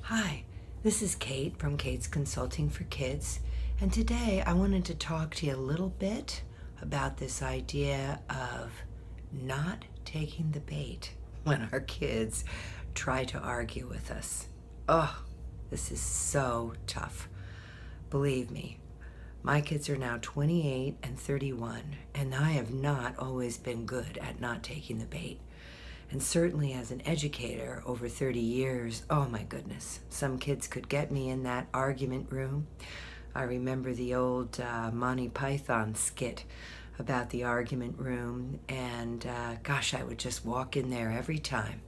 Hi, this is Kate from Kate's Consulting for Kids, and today I wanted to talk to you a little bit about this idea of not taking the bait when our kids try to argue with us. Oh, this is so tough. Believe me, my kids are now 28 and 31, and I have not always been good at not taking the bait. And certainly as an educator over 30 years, oh my goodness, some kids could get me in that argument room. I remember the old Monty Python skit about the argument room, and gosh, I would just walk in there every time.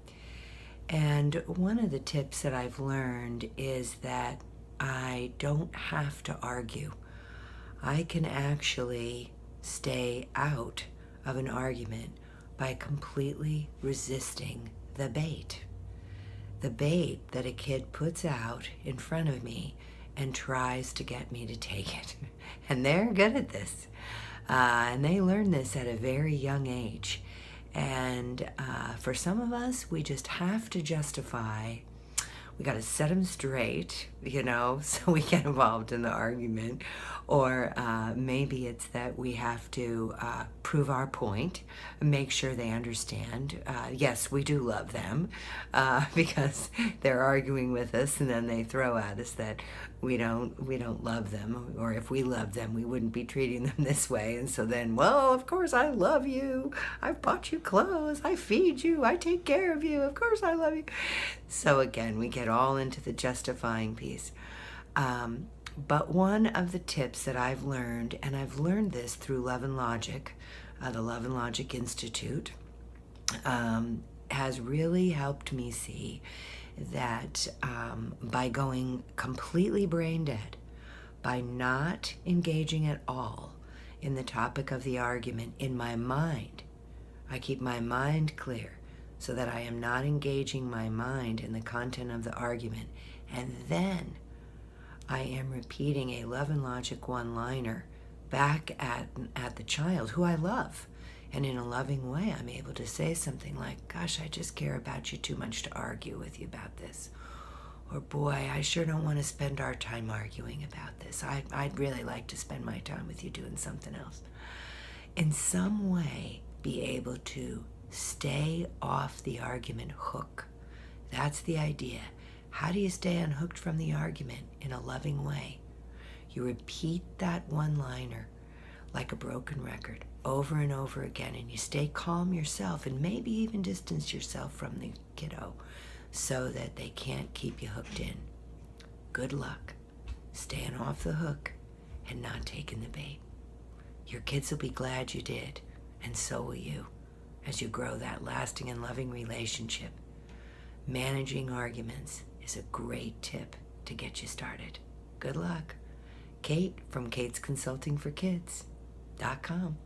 And one of the tips that I've learned is that I don't have to argue. I can actually stay out of an argument by completely resisting the bait. The bait that a kid puts out in front of me and tries to get me to take it. And they're good at this. And they learn this at a very young age. And for some of us, we just have to justify. We got to set them straight, so we get involved in the argument. Or maybe it's that we have to prove our point, make sure they understand. Yes, we do love them because they're arguing with us, and then they throw at us that we don't love them, or if we loved them, we wouldn't be treating them this way. And so then, well, of course I love you. I've bought you clothes. I feed you. I take care of you. Of course I love you. So again, we get all into the justifying piece. But one of the tips that I've learned, and I've learned this through Love and Logic, the Love and Logic Institute, has really helped me see that by going completely brain dead, by not engaging at all in the topic of the argument in my mind, I keep my mind clear so that I am not engaging my mind in the content of the argument, and then I am repeating a Love and Logic one-liner back at the child who I love. And in a loving way, I'm able to say something like, gosh, I just care about you too much to argue with you about this. Or, boy, I sure don't want to spend our time arguing about this. I'd really like to spend my time with you doing something else. In some way, be able to stay off the argument hook. That's the idea. How do you stay unhooked from the argument in a loving way? You repeat that one-liner like a broken record over and over again, and you stay calm yourself and maybe even distance yourself from the kiddo so that they can't keep you hooked in. Good luck staying off the hook and not taking the bait. Your kids will be glad you did, and so will you, as you grow that lasting and loving relationship. Managing arguments is a great tip to get you started. Good luck. Kate from Kate's Consulting for Kids.com.